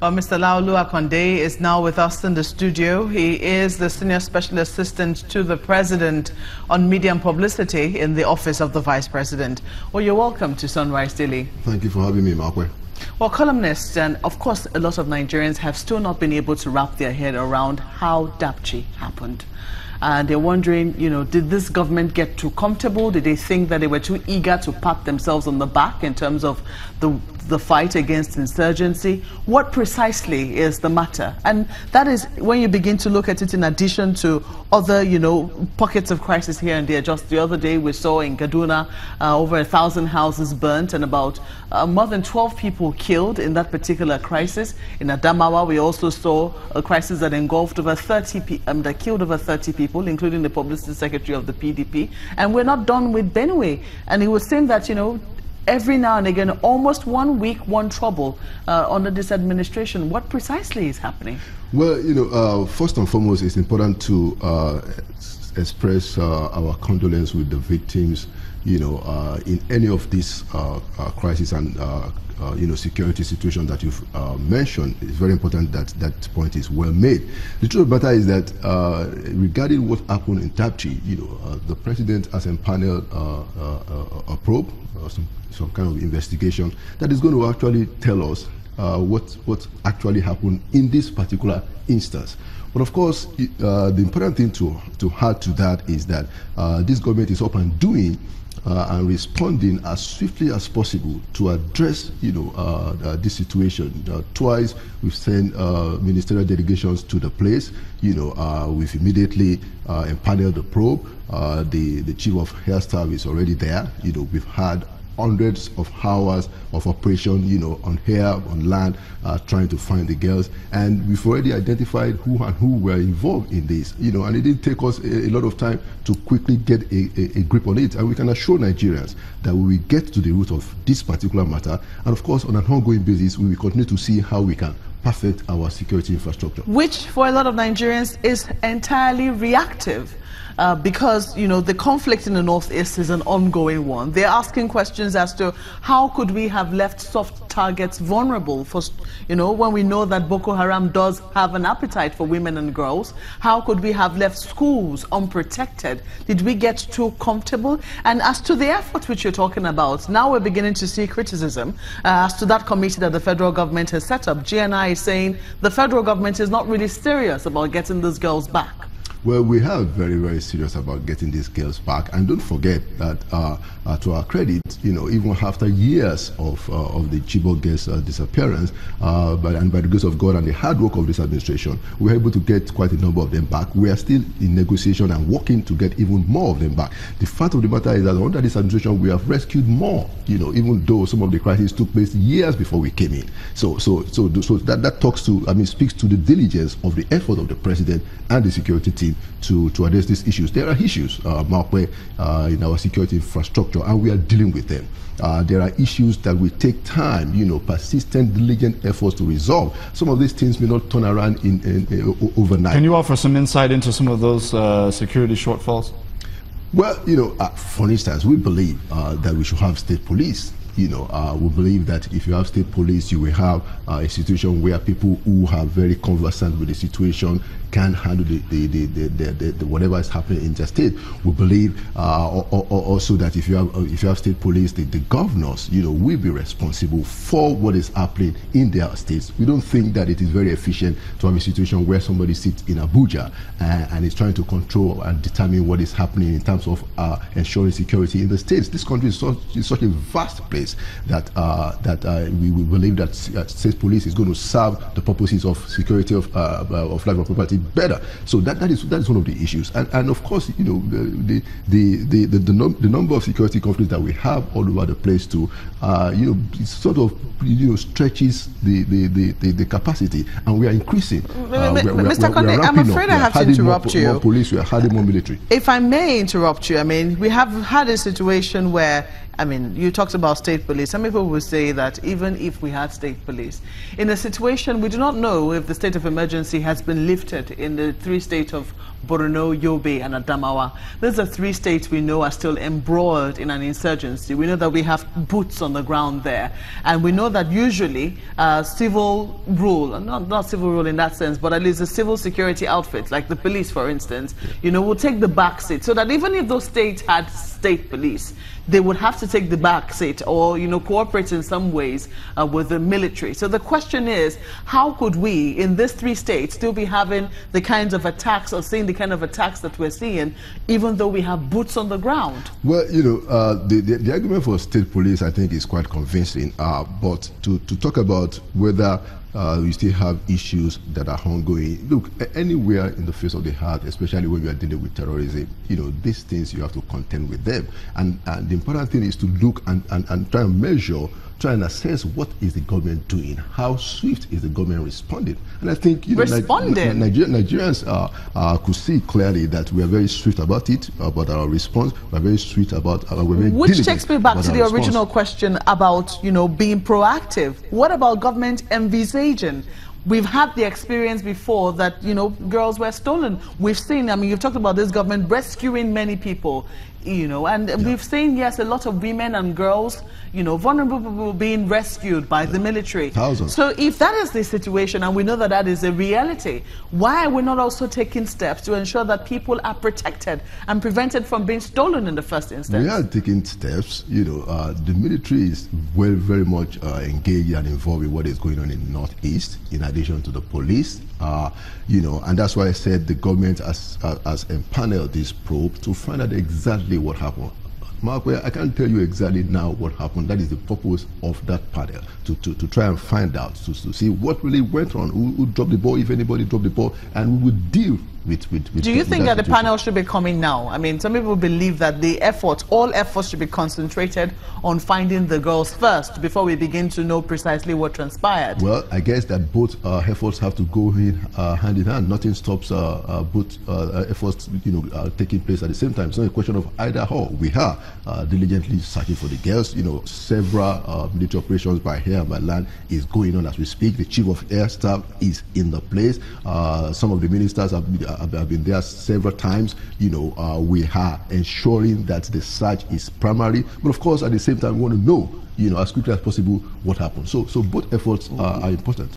Well, Mr. Laolu Akande is now with us in the studio. He is the Senior Special Assistant to the President on Media and Publicity in the Office of the Vice President. Well, you're welcome to Sunrise Daily. Thank you for having me, Markwe. Well, columnists and, of course, a lot of Nigerians have still not been able to wrap their head around how Dapchi happened. And they're wondering, did this government get too comfortable? Did they think that they were too eager to pat themselves on the back in terms of the fight against insurgency? What precisely is the matter? And that is when you begin to look at it in addition to other, pockets of crisis here and there. Just the other day we saw in Kaduna over 1,000 houses burnt and about more than 12 people killed in that particular crisis. In Adamawa we also saw a crisis that engulfed over 30 that killed over 30 people, including the publicity secretary of the PDP. And we're not done with Benue. And it would seem that, every now and again, almost 1 week, one trouble under this administration. What precisely is happening? Well, first and foremost, it's important to express our condolence with the victims, in any of these crises and security situations that you've mentioned. It's very important that that point is well made. The truth of the matter is that regarding what happened in Dapchi, the president has empaneled a probe, some kind of investigation that is going to actually tell us what actually happened in this particular instance. But of course, the important thing to add to that is that this government is up and doing and responding as swiftly as possible to address, this situation. Twice we've sent ministerial delegations to the place. We've immediately empaneled the probe. The chief of air staff is already there. We've had hundreds of hours of operation, on air, on land, trying to find the girls. And we've already identified who were involved in this, and it didn't take us a lot of time to quickly get a grip on it. And we can assure Nigerians that we will get to the root of this particular matter. And of course, on an ongoing basis, we will continue to see how we can perfect our security infrastructure. Which, for a lot of Nigerians, is entirely reactive. Because, the conflict in the Northeast is an ongoing one. They're asking questions as to how could we have left soft targets vulnerable for, when we know that Boko Haram does have an appetite for women and girls. How could we have left schools unprotected? Did we get too comfortable? And as to the effort which you're talking about, now we're beginning to see criticism as to that committee that the federal government has set up. GNI is saying the federal government is not really serious about getting these girls back. Well, we are very, very serious about getting these girls back. And don't forget that, to our credit, even after years of the Chibok girls' disappearance, by the grace of God and the hard work of this administration, we were able to get quite a number of them back. We are still in negotiation and working to get even more of them back. The fact of the matter is that under this administration, we have rescued more, even though some of the crises took place years before we came in. So that talks to, speaks to the diligence of the effort of the president and the security team to address these issues. There are issues, Markwe, in our security infrastructure, and we are dealing with them. There are issues that will take time, persistent, diligent efforts to resolve. Some of these things may not turn around in overnight. Can you offer some insight into some of those security shortfalls? Well, for instance, we believe that we should have state police. We believe that if you have state police, you will have a situation where people who are very conversant with the situation can handle the whatever is happening in the state. We believe also that if you have state police, the governors, will be responsible for what is happening in their states. We don't think that it is very efficient to have a situation where somebody sits in Abuja and is trying to control and determine what is happening in terms of ensuring security in the states. This country is such a vast place that we believe that state police is going to serve the purposes of security of life and property better. So that is one of the issues. And of course, the number of security conflicts that we have all over the place too, it sort of stretches the capacity, and we are increasing. Mr. Akande, I'm afraid I have to interrupt you. More police, we are adding more military. If I may interrupt you, we have had a situation where you talked about state police. Some people will say that even if we had state police, in a situation we do not know if the state of emergency has been lifted in the 3 states of Borno, Yobe, and Adamawa. These are 3 states we know are still embroiled in an insurgency. We know that we have boots on the ground there. And we know that usually civil rule, not civil rule in that sense, but at least the civil security outfits, like the police, for instance, will take the back seat. So that even if those states had state police, they would have to take the back seat or, cooperate in some ways with the military. So the question is, how could we, in these 3 states, still be having the kinds of attacks or seeing the kind of attacks that we're seeing, even though we have boots on the ground? Well, the argument for state police, I think, is quite convincing. But to talk about whether we still have issues that are ongoing. Look, anywhere in the face of the earth, especially when you are dealing with terrorism, these things you have to contend with them. And the important thing is to look and try and measure, try and assess what is the government doing, how swift is the government responding. And I think Nigerians could see clearly that we are very swift about it, about our response. We are very swift about which takes me back to the original question about being proactive. What about government envisaging? We've had the experience before that girls were stolen. We've seen, you've talked about this government rescuing many people, and we've seen, yes, a lot of women and girls, vulnerable people being rescued by the military. Thousands. So if that is the situation, and we know that that is a reality, why are we not also taking steps to ensure that people are protected and prevented from being stolen in the first instance? We are taking steps. The military is very much engaged and involved in what is going on in the Northeast, in addition to the police. And that's why I said the government has empaneled this probe to find out exactly what happened. Mark, I can't tell you exactly now what happened. That is the purpose of that panel, to try and find out, to see what really went on, who dropped the ball, if anybody dropped the ball, and we would deal with Do you think that the panel should be coming now? Some people believe that all efforts should be concentrated on finding the girls first before we begin to know precisely what transpired. Well, I guess that both efforts have to go hand in hand. Nothing stops both efforts taking place at the same time. It's not a question of either or. We are diligently searching for the girls. Several military operations by air and by land is going on as we speak. The chief of air staff is in the place. Some of the ministers have been there several times. We are ensuring that the search is primary, but of course at the same time we want to know as quickly as possible what happened. So both efforts are important.